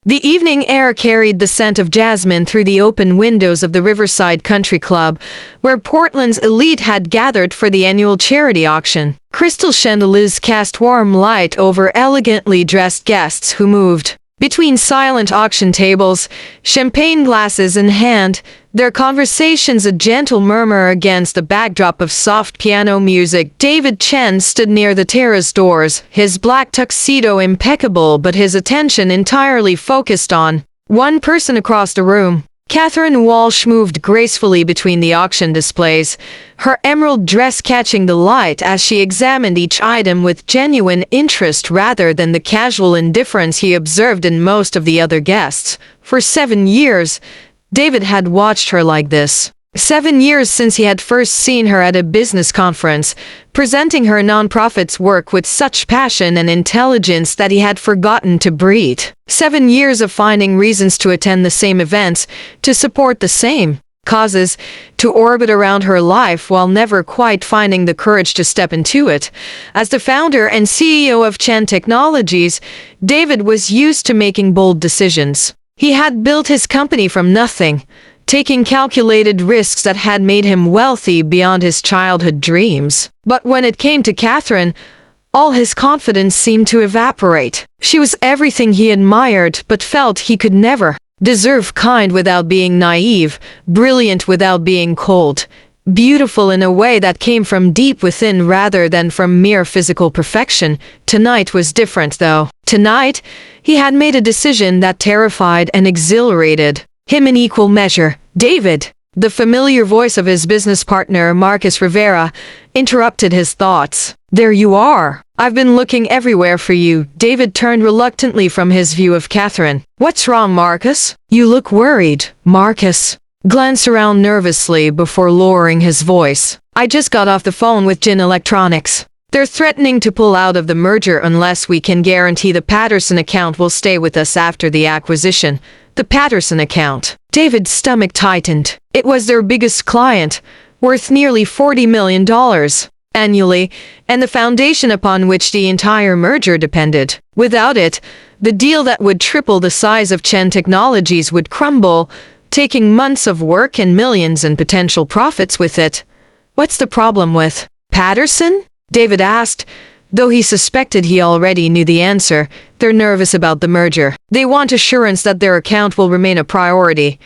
The evening air carried the scent of jasmine through the open windows of the Riverside Country Club, where Portland's elite had gathered for the annual charity auction. Crystal chandeliers cast warm light over elegantly dressed guests who moved between silent auction tables, champagne glasses in hand, their conversations a gentle murmur against the backdrop of soft piano music. David Chen stood near the terrace doors, his black tuxedo impeccable but his attention entirely focused on one person across the room. Catherine Walsh moved gracefully between the auction displays, her emerald dress catching the light as she examined each item with genuine interest rather than the casual indifference he observed in most of the other guests. For 7 years, David had watched her like this. 7 years since he had first seen her at a business conference, presenting her nonprofit's work with such passion and intelligence that he had forgotten to breathe. 7 years of finding reasons to attend the same events, to support the same causes, to orbit around her life while never quite finding the courage to step into it. As the founder and CEO of Chen Technologies, David was used to making bold decisions. He had built his company from nothing, taking calculated risks that had made him wealthy beyond his childhood dreams. But when it came to Catherine, all his confidence seemed to evaporate. She was everything he admired but felt he could never deserve: kind without being naive, brilliant without being cold, beautiful in a way that came from deep within rather than from mere physical perfection. Tonight was different, though. Tonight, he had made a decision that terrified and exhilarated him in equal measure. David, the familiar voice of his business partner Marcus Rivera, interrupted his thoughts. "There you are. I've been looking everywhere for you." David turned reluctantly from his view of Catherine. "What's wrong, Marcus? You look worried." Marcus glanced around nervously before lowering his voice. "I just got off the phone with Jin Electronics. They're threatening to pull out of the merger unless we can guarantee the Patterson account will stay with us after the acquisition." The Patterson account. David's stomach tightened. It was their biggest client, worth nearly $40 million annually, and the foundation upon which the entire merger depended. Without it, the deal that would triple the size of Chen Technologies would crumble, taking months of work and millions in potential profits with it. "What's the problem with Patterson?" David asked, though he suspected he already knew the answer. "They're nervous about the merger. They want assurance that their account will remain a priority,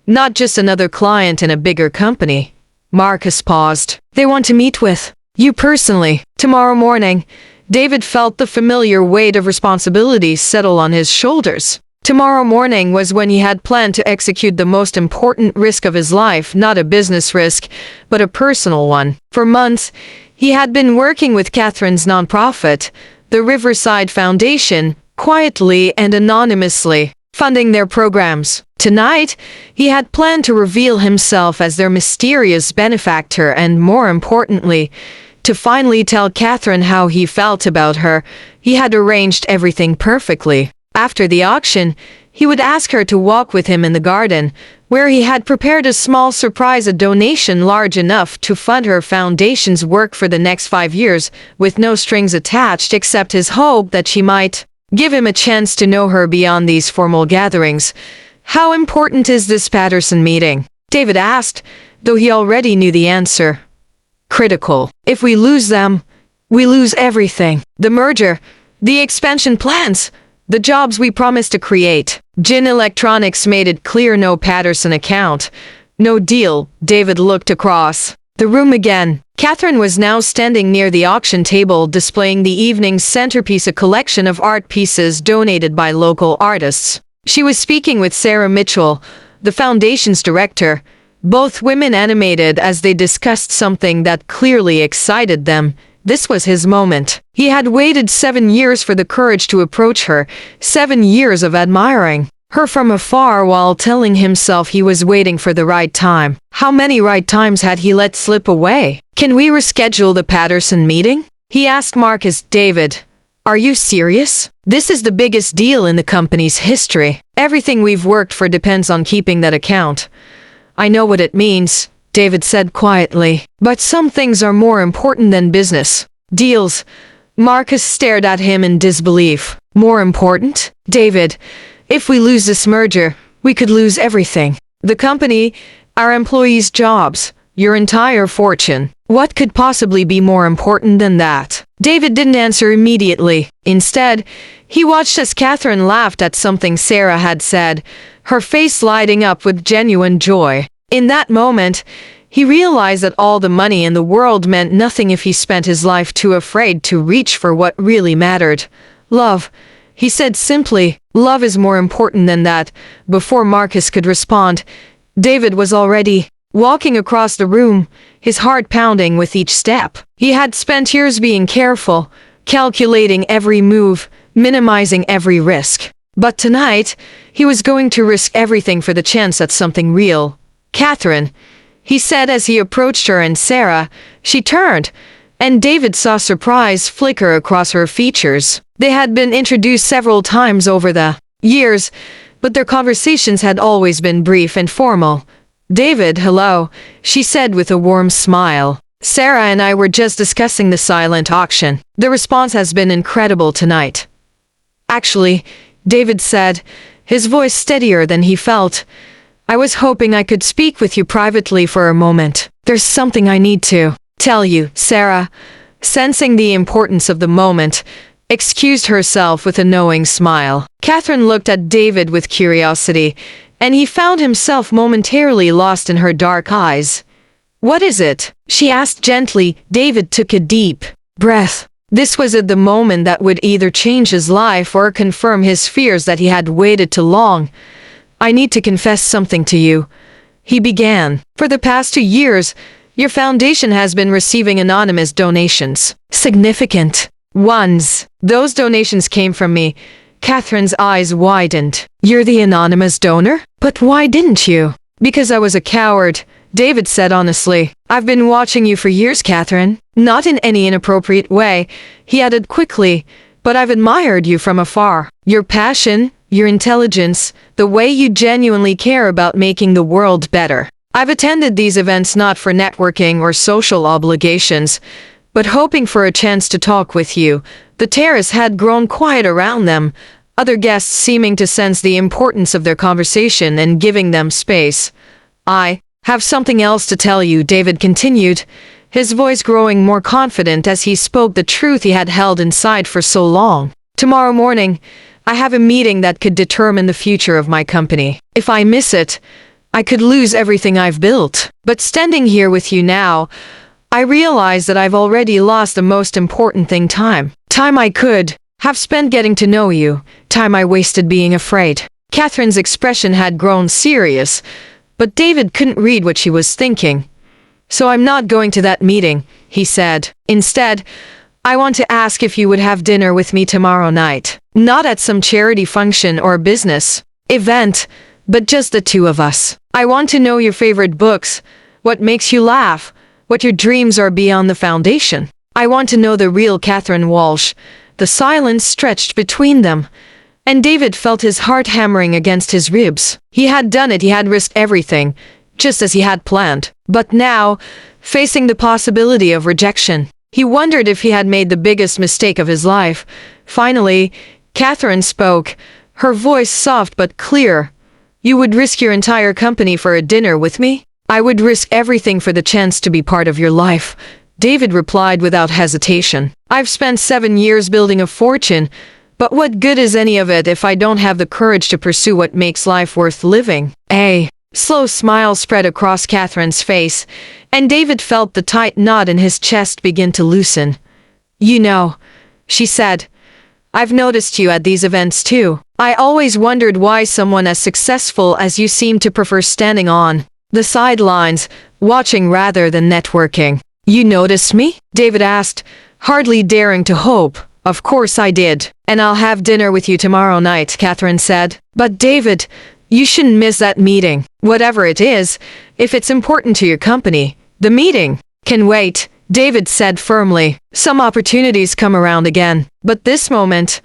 not just another client in a bigger company." Marcus paused. "They want to meet with you personally tomorrow morning." David felt the familiar weight of responsibility settle on his shoulders. Tomorrow morning was when he had planned to execute the most important risk of his life, not a business risk, but a personal one. For months, he had been working with Catherine's nonprofit, the Riverside Foundation, quietly and anonymously, funding their programs. Tonight, he had planned to reveal himself as their mysterious benefactor and, more importantly, to finally tell Catherine how he felt about her. He had arranged everything perfectly. After the auction, he would ask her to walk with him in the garden, where he had prepared a small surprise, a donation large enough to fund her foundation's work for the next 5 years, with no strings attached except his hope that she might give him a chance to know her beyond these formal gatherings. "How important is this Patterson meeting?" David asked, though he already knew the answer. "Critical. If we lose them, we lose everything. The merger, the expansion plans, the jobs we promised to create." Jin Electronics made it clear: no Patterson account, no deal. David looked across the room again. Catherine was now standing near the auction table, displaying the evening's centerpiece, a collection of art pieces donated by local artists. She was speaking with Sarah Mitchell, the foundation's director. Both women animated as they discussed something that clearly excited them. This was his moment. He had waited 7 years for the courage to approach her, 7 years of admiring her from afar while telling himself he was waiting for the right time. How many right times had he let slip away? "Can we reschedule the Patterson meeting?" he asked Marcus. "David, are you serious? This is the biggest deal in the company's history. Everything we've worked for depends on keeping that account." "I know what it means," David said quietly, "but some things are more important than business deals." Marcus stared at him in disbelief. "More important?" "David, If we lose this merger, we could lose everything. The company, our employees' jobs, your entire fortune. What could possibly be more important than that? David didn't answer immediately. Instead, he watched as Catherine laughed at something Sarah had said, her face lighting up with genuine joy. In that moment, he realized that all the money in the world meant nothing if he spent his life too afraid to reach for what really mattered. Love, he said simply. Love is more important than that. Before Marcus could respond, David was already walking across the room, his heart pounding with each step. He had spent years being careful, calculating every move, minimizing every risk. But tonight, he was going to risk everything for the chance at something real. Catherine, he said as he approached her, and Sarah. She turned, and David saw surprise flicker across her features. They had been introduced several times over the years, but their conversations had always been brief and formal. David, hello, she said with a warm smile. Sarah and I were just discussing the silent auction. The response has been incredible tonight. Actually, David said, his voice steadier than he felt, I was hoping I could speak with you privately for a moment. There's something I need to tell you. Sarah, sensing the importance of the moment, excused herself with a knowing smile. Catherine looked at David with curiosity, and he found himself momentarily lost in her dark eyes. What is it? She asked gently. David took a deep breath. This was at the moment that would either change his life or confirm his fears that he had waited too long. I need to confess something to you, he began. For the past 2 years, your foundation has been receiving anonymous donations. Significant ones. Those donations came from me. Catherine's eyes widened. You're the anonymous donor? But why didn't you? Because I was a coward, David said honestly. I've been watching you for years, Catherine. Not in any inappropriate way, he added quickly, but I've admired you from afar. Your passion, your intelligence, the way you genuinely care about making the world better. I've attended these events not for networking or social obligations, but hoping for a chance to talk with you. The terrace had grown quiet around them, other guests seeming to sense the importance of their conversation and giving them space. I have something else to tell you, David continued, his voice growing more confident as he spoke the truth he had held inside for so long. Tomorrow morning, I have a meeting that could determine the future of my company. If I miss it, I could lose everything I've built. But standing here with you now, I realize that I've already lost the most important thing: time. Time I could have spent getting to know you. Time I wasted being afraid. Catherine's expression had grown serious, but David couldn't read what she was thinking. So I'm not going to that meeting, he said. Instead, I want to ask if you would have dinner with me tomorrow night. Not at some charity function or business event, but just the two of us. I want to know your favorite books, what makes you laugh, what your dreams are beyond the foundation. I want to know the real Catherine Walsh. The silence stretched between them, and David felt his heart hammering against his ribs. He had done it, he had risked everything, just as he had planned. But now, facing the possibility of rejection, he wondered if he had made the biggest mistake of his life. Finally, Catherine spoke, her voice soft but clear. You would risk your entire company for a dinner with me? I would risk everything for the chance to be part of your life, David replied without hesitation. I've spent 7 years building a fortune, but what good is any of it if I don't have the courage to pursue what makes life worth living? A slow smile spread across Catherine's face, and David felt the tight knot in his chest begin to loosen. You know, she said, I've noticed you at these events too. I always wondered why someone as successful as you seemed to prefer standing on the sidelines, watching rather than networking. You noticed me? David asked, hardly daring to hope. Of course I did. And I'll have dinner with you tomorrow night, Catherine said. But David, you shouldn't miss that meeting. Whatever it is, if it's important to your company, the meeting can wait, David said firmly. Some opportunities come around again, but this moment,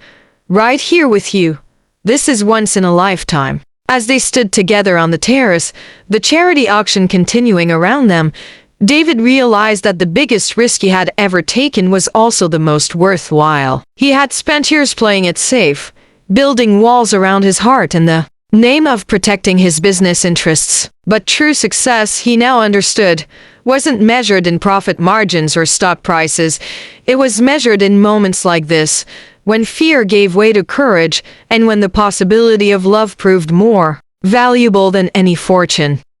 right here with you, this is once in a lifetime. As they stood together on the terrace, the charity auction continuing around them, David realized that the biggest risk he had ever taken was also the most worthwhile. He had spent years playing it safe, building walls around his heart in the name of protecting his business interests. But true success, he now understood, wasn't measured in profit margins or stock prices. It was measured in moments like this, when fear gave way to courage, and when the possibility of love proved more valuable than any fortune.